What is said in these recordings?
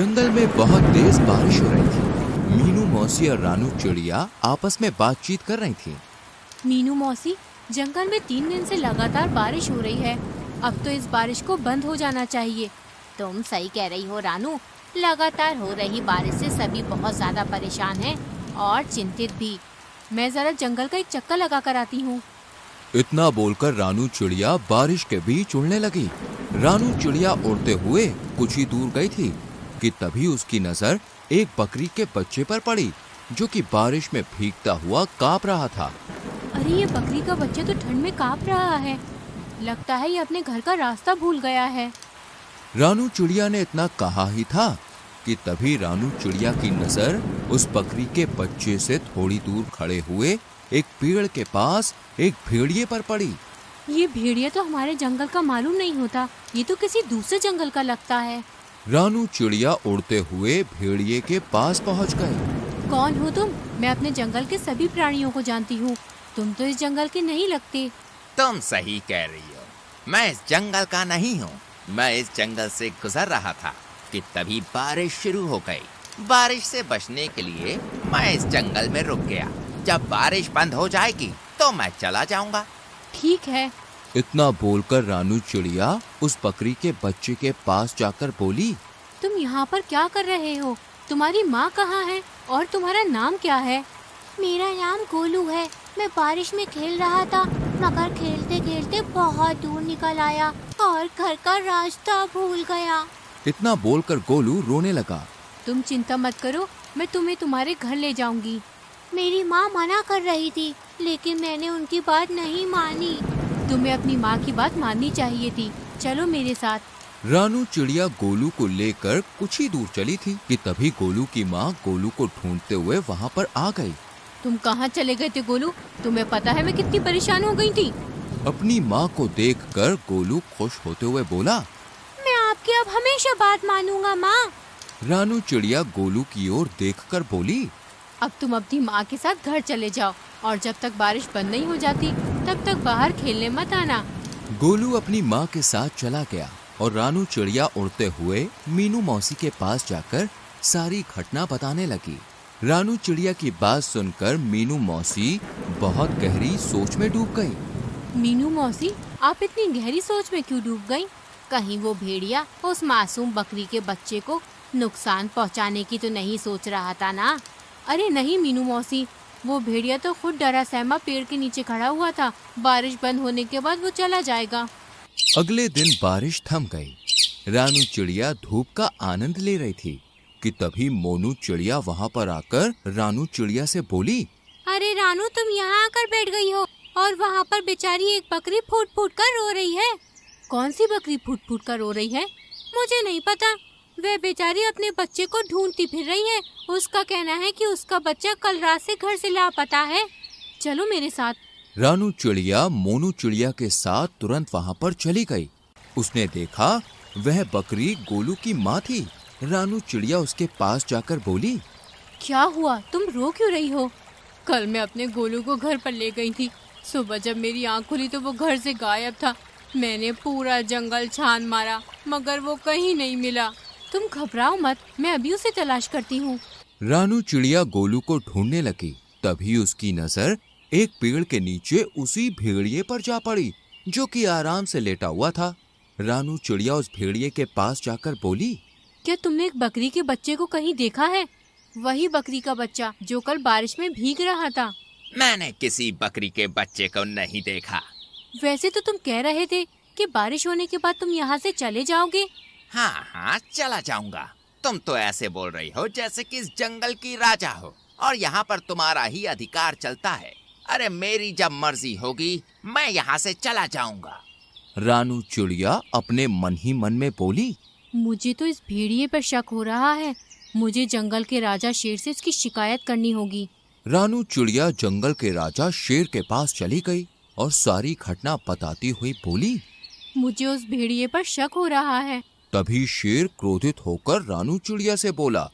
जंगल में बहुत तेज बारिश हो रही थी। मीनू मौसी और रानू चिड़िया आपस में बातचीत कर रही थी। मीनू मौसी, जंगल में 3 दिन से लगातार बारिश हो रही है। अब तो इस बारिश को बंद हो जाना चाहिए। तुम सही कह रही हो रानू, लगातार हो रही बारिश से सभी बहुत ज्यादा परेशान हैं और चिंतित भी। मैं जरा जंगल का एक चक्कर लगा कर आती हूँ। इतना बोलकर रानू चिड़िया बारिश के बीच उड़ने लगी। रानू चिड़िया उड़ते हुए कुछ ही दूर गई थी कि तभी उसकी नजर एक बकरी के बच्चे पर पड़ी, जो कि बारिश में भीगता हुआ कांप रहा था। अरे ये बकरी का बच्चा तो ठंड में कांप रहा है। लगता है ये अपने घर का रास्ता भूल गया है। रानू चिड़िया ने इतना कहा ही था कि तभी रानू चिड़िया की नजर उस बकरी के बच्चे से थोड़ी दूर खड़े हुए एक पेड़ के पास एक भेड़िए पर पड़ी। ये भेड़िया तो हमारे जंगल का मालूम नहीं होता, ये तो किसी दूसरे जंगल का लगता है। रानू चिड़िया उड़ते हुए भेड़िए के पास पहुंच गए। कौन हो तुम? मैं अपने जंगल के सभी प्राणियों को जानती हूँ। तुम तो इस जंगल के नहीं लगते। तुम सही कह रही हो, मैं इस जंगल का नहीं हूँ। मैं इस जंगल से गुजर रहा था कि तभी बारिश शुरू हो गई। बारिश से बचने के लिए मैं इस जंगल में रुक गया। जब बारिश बंद हो जाएगी तो मैं चला जाऊंगा। ठीक है। इतना बोलकर रानू चिड़िया उस बकरी के बच्चे के पास जाकर बोली, तुम यहाँ पर क्या कर रहे हो? तुम्हारी माँ कहाँ है और तुम्हारा नाम क्या है? मेरा नाम गोलू है। मैं बारिश में खेल रहा था, मगर खेलते खेलते बहुत दूर निकल आया और घर का रास्ता भूल गया। इतना बोलकर गोलू रोने लगा। तुम चिंता मत करो, मैं तुम्हें तुम्हारे घर ले जाऊंगी। मेरी माँ मना कर रही थी, लेकिन मैंने उनकी बात नहीं मानी। तुम्हें अपनी माँ की बात माननी चाहिए थी। चलो मेरे साथ। रानू चिड़िया गोलू को लेकर कुछ ही दूर चली थी कि तभी गोलू की माँ गोलू को ढूंढते हुए वहाँ पर आ गई। तुम कहाँ चले गए थे गोलू? तुम्हें पता है मैं कितनी परेशान हो गई थी। अपनी माँ को देखकर गोलू खुश होते हुए बोला, मैं आपकी अब हमेशा बात मानूंगा माँ। रानू चिड़िया गोलू की ओर देखकर बोली, अब तुम अपनी माँ के साथ घर चले जाओ और जब तक बारिश बंद नहीं हो जाती तब तक बाहर खेलने मत आना। गोलू अपनी माँ के साथ चला गया और रानू चिड़िया उड़ते हुए मीनू मौसी के पास जाकर सारी घटना बताने लगी। रानू चिड़िया की बात सुनकर मीनू मौसी बहुत गहरी सोच में डूब गई। मीनू मौसी, आप इतनी गहरी सोच में क्यों डूब गईं? कहीं वो भेड़िया उस मासूम बकरी के बच्चे को नुकसान पहुंचाने की तो नहीं सोच रहा था ना? अरे नहीं मीनू मौसी, वो भेड़िया तो खुद डरा सहमा पेड़ के नीचे खड़ा हुआ था। बारिश बंद होने के बाद वो चला जाएगा। अगले दिन बारिश थम गई। रानू चिड़िया धूप का आनंद ले रही थी कि तभी मोनू चिड़िया वहाँ पर आकर रानू चिड़िया से बोली, अरे रानू, तुम यहाँ आकर बैठ गई हो और वहाँ पर बेचारी एक बकरी फूट फूट कर रो रही है। कौन सी बकरी फूट फूट कर रो रही है? मुझे नहीं पता। वह बेचारी अपने बच्चे को ढूंढती फिर रही है। उसका कहना है कि उसका बच्चा कल रात से घर से लापता है। चलो मेरे साथ। रानू चिड़िया मोनू चिड़िया के साथ तुरंत वहाँ पर चली गई। उसने देखा वह बकरी गोलू की माँ थी। रानू चिड़िया उसके पास जाकर बोली, क्या हुआ? तुम रो क्यों रही हो? कल मैं अपने गोलू को घर पर ले गई थी। सुबह जब मेरी आँख खुली तो वो घर से गायब था। मैंने पूरा जंगल छान मारा मगर वो कहीं नहीं मिला। तुम घबराओ मत, मैं अभी उसे तलाश करती हूँ। रानू चिड़िया गोलू को ढूंढने लगी। तभी उसकी नजर एक पेड़ के नीचे उसी भेड़िए पर जा पड़ी, जो कि आराम से लेटा हुआ था। रानू चिड़िया उस भेड़िए के पास जाकर बोली, क्या तुमने एक बकरी के बच्चे को कहीं देखा है? वही बकरी का बच्चा जो कल बारिश में भीग रहा था। मैंने किसी बकरी के बच्चे को नहीं देखा। वैसे तो तुम कह रहे थे कि बारिश होने के बाद तुम यहाँ से चले जाओगे। हाँ हाँ, चला जाऊंगा। तुम तो ऐसे बोल रही हो जैसे कि इस जंगल की राजा हो और यहाँ पर तुम्हारा ही अधिकार चलता है। अरे मेरी जब मर्जी होगी मैं यहाँ से चला जाऊंगा। रानू चिड़िया अपने मन ही मन में बोली, मुझे तो इस भेड़िए पर शक हो रहा है। मुझे जंगल के राजा शेर से इसकी शिकायत करनी होगी। रानू चिड़िया जंगल के राजा शेर के पास चली गई और सारी घटना बताती हुई बोली, मुझे उस भेड़िए पर शक हो रहा है। तभी शेर क्रोधित होकर रानू चिड़िया से बोला,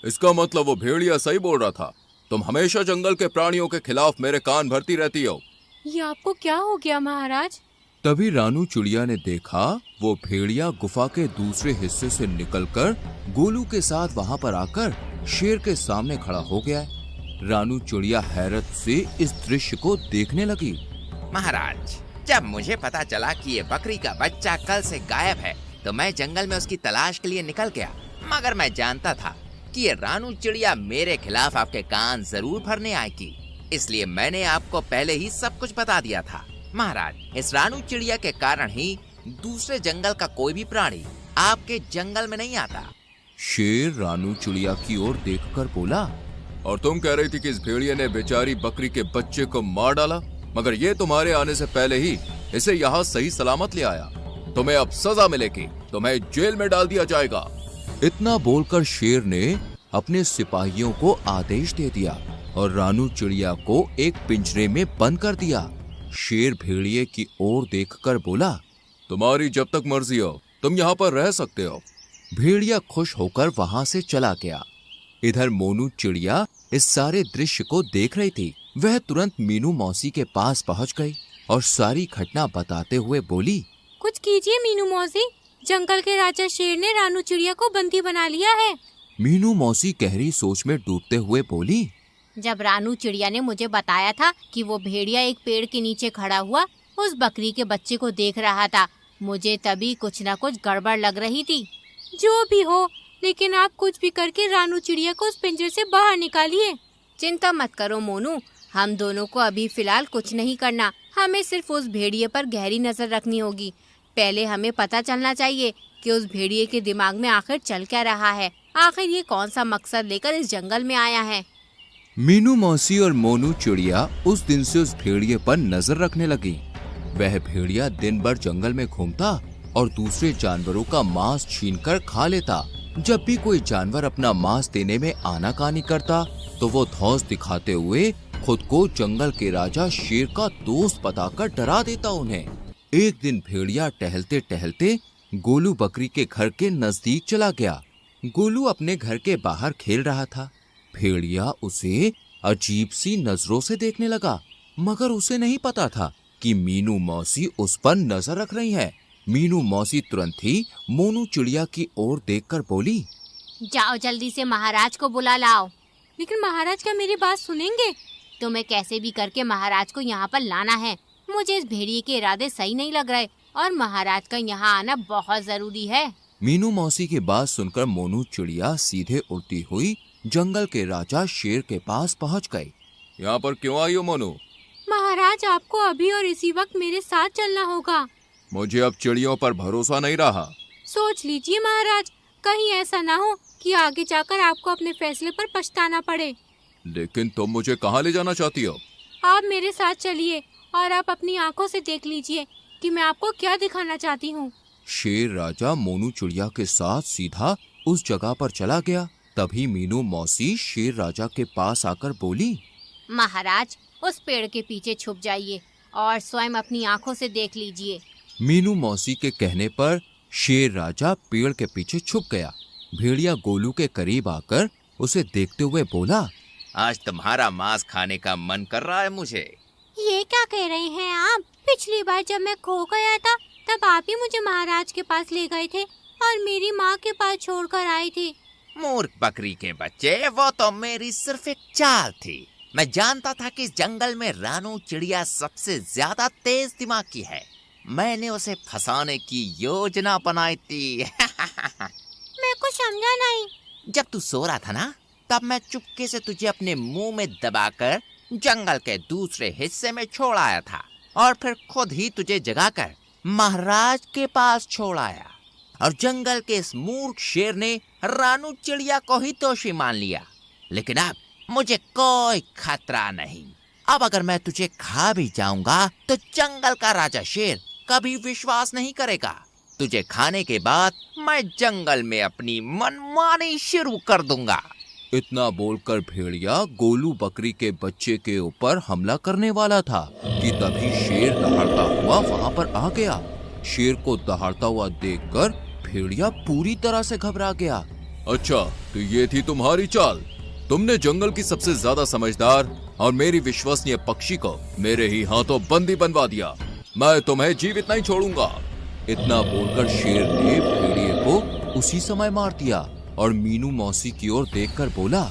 इसका मतलब वो भेड़िया सही बोल रहा था। तुम हमेशा जंगल के प्राणियों के खिलाफ मेरे कान भरती रहती हो। ये आपको क्या हो गया महाराज? तभी रानू चिड़िया ने देखा वो भेड़िया गुफा के दूसरे हिस्से से निकलकर गोलू के साथ वहां पर आकर शेर के सामने खड़ा हो गया है। रानू चिड़िया हैरत से इस दृश्य को देखने लगी। महाराज, जब मुझे पता चला कि ये बकरी का बच्चा कल से गायब है तो मैं जंगल में उसकी तलाश के लिए निकल गया, मगर मैं जानता था कि ये रानू चिड़िया मेरे खिलाफ आपके कान जरूर भरने आएगी, इसलिए मैंने आपको पहले ही सब कुछ बता दिया था। महाराज, इस रानू चिड़िया के कारण ही दूसरे जंगल का कोई भी प्राणी आपके जंगल में नहीं आता। शेर रानू चिड़िया की ओर देखकर बोला, और तुम कह रही थी कि इस भेड़िए ने बेचारी बकरी के बच्चे को मार डाला, मगर ये तुम्हारे आने से पहले ही इसे यहाँ सही सलामत ले आया। तुम्हें अब सजा मिलेगी, तुम्हें जेल में डाल दिया जाएगा। इतना बोलकर शेर ने अपने सिपाहियों को आदेश दे दिया और रानू चिड़िया को एक पिंजरे में बंद कर दिया। शेर भेड़िए की ओर देखकर बोला, तुम्हारी जब तक मर्जी हो तुम यहाँ पर रह सकते हो। भेड़िया खुश होकर वहां से चला गया। इधर मोनू चिड़िया इस सारे दृश्य को देख रही थी। वह तुरंत मीनू मौसी के पास पहुंच गई और सारी घटना बताते हुए बोली, कुछ कीजिए मीनू मौसी, जंगल के राजा शेर ने रानू चिड़िया को बंदी बना लिया है। मीनू मौसी गहरी सोच में डूबते हुए बोली, जब रानू चिड़िया ने मुझे बताया था कि वो भेड़िया एक पेड़ के नीचे खड़ा हुआ उस बकरी के बच्चे को देख रहा था, मुझे तभी कुछ न कुछ गड़बड़ लग रही थी। जो भी हो, लेकिन आप कुछ भी करके रानू चिड़िया को उस पिंजरे से बाहर निकालिए। चिंता मत करो मोनू, हम दोनों को अभी फिलहाल कुछ नहीं करना, हमें सिर्फ उस भेड़िए पर गहरी नजर रखनी होगी। पहले हमें पता चलना चाहिए कि उस भेड़िए के दिमाग में आखिर चल क्या रहा है, आखिर ये कौन सा मकसद लेकर इस जंगल में आया है। मीनू मौसी और मोनू चिड़िया उस दिन से उस भेड़िए पर नजर रखने लगी। वह भेड़िया दिन भर जंगल में घूमता और दूसरे जानवरों का मांस छीनकर खा लेता। जब भी कोई जानवर अपना मांस देने में आनाकानी करता तो वो धौंस दिखाते हुए खुद को जंगल के राजा शेर का दोस्त बताकर डरा देता उन्हें। एक दिन भेड़िया टहलते टहलते गोलू बकरी के घर के नजदीक चला गया। गोलू अपने घर के बाहर खेल रहा था। भेड़िया उसे अजीब सी नजरों से देखने लगा, मगर उसे नहीं पता था कि मीनू मौसी उस पर नजर रख रही है। मीनू मौसी तुरंत ही मोनू चिड़िया की ओर देखकर बोली, जाओ जल्दी से महाराज को बुला लाओ। लेकिन महाराज क्या मेरी बात सुनेंगे? तुम्हें कैसे भी करके महाराज को यहाँ पर लाना है। मुझे इस भेड़िए के इरादे सही नहीं लग रहे और महाराज का यहाँ आना बहुत जरूरी है। मीनू मौसी की बात सुनकर मोनू चिड़िया सीधे उड़ती हुई जंगल के राजा शेर के पास पहुँच गई। यहाँ पर क्यों आई हो मोनू? महाराज, आपको अभी और इसी वक्त मेरे साथ चलना होगा। मुझे अब चिड़ियों पर भरोसा नहीं रहा। सोच लीजिए महाराज, कहीं ऐसा ना हो कि आगे जाकर आपको अपने फैसले पर पछताना पड़े। लेकिन तुम मुझे कहाँ ले जाना चाहती हो? आप मेरे साथ चलिए और आप अपनी आंखों से देख लीजिए कि मैं आपको क्या दिखाना चाहती हूँ। शेर राजा मोनू चिड़िया के साथ सीधा उस जगह पर चला गया। तभी मीनू मौसी शेर राजा के पास आकर बोली, महाराज, उस पेड़ के पीछे छुप जाइए और स्वयं अपनी आंखों से देख लीजिए। मीनू मौसी के कहने पर शेर राजा पेड़ के पीछे छुप गया। भेड़िया गोलू के करीब आकर उसे देखते हुए बोला, आज तुम्हारा मांस खाने का मन कर रहा है मुझे। ये क्या कह रहे हैं आप? पिछली बार जब मैं खो गया था तब आप ही मुझे महाराज के पास ले गए थे और मेरी माँ के पास छोड़कर आए थे। मूर्ख बकरी के बच्चे, वो तो मेरी सिर्फ एक चाल थी। मैं जानता था कि इस जंगल में रानू चिड़िया सबसे ज्यादा तेज दिमाग की है। मैंने उसे फंसाने की योजना बनाई थी। मैं कुछ समझा नहीं। जब तू सो रहा था ना, तब मैं चुपके से तुझे अपने मुंह में दबाकर जंगल के दूसरे हिस्से में छोड़ आया था और फिर खुद ही तुझे जगाकर महाराज के पास छोड़ आया। और जंगल के इस मूर्ख शेर ने रानू चिड़िया को ही दोषी मान लिया। लेकिन अब मुझे कोई खतरा नहीं। अब अगर मैं तुझे खा भी जाऊंगा तो जंगल का राजा शेर कभी विश्वास नहीं करेगा। तुझे खाने के बाद मैं जंगल में अपनी मनमानी शुरू कर दूंगा। इतना बोलकर भेड़िया गोलू बकरी के बच्चे के ऊपर हमला करने वाला था कि तभी शेर दहाड़ता हुआ वहां पर आ गया। शेर को दहाड़ता हुआ देखकर भेड़िया पूरी तरह से घबरा गया। अच्छा, तो ये थी तुम्हारी चाल? तुमने जंगल की सबसे ज्यादा समझदार और मेरी विश्वसनीय पक्षी को मेरे ही हाथों बंदी बनवा दिया। मैं तुम्हें जीवित नहीं छोड़ूंगा। इतना बोलकर शेर ने भेड़िए को उसी समय मार दिया और मीनू मौसी की ओर देखकर बोला,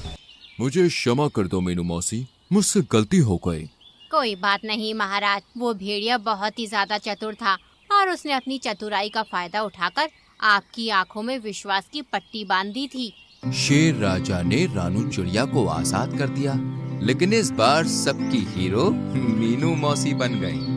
मुझे क्षमा कर दो मीनू मौसी, मुझसे गलती हो गई। कोई बात नहीं महाराज, वो भेड़िया बहुत ही ज्यादा चतुर था और उसने अपनी चतुराई का फायदा उठाकर आपकी आंखों में विश्वास की पट्टी बांध दी थी। शेर राजा ने रानू चिड़िया को आजाद कर दिया, लेकिन इस बार सबकी हीरो मीनू मौसी बन गई।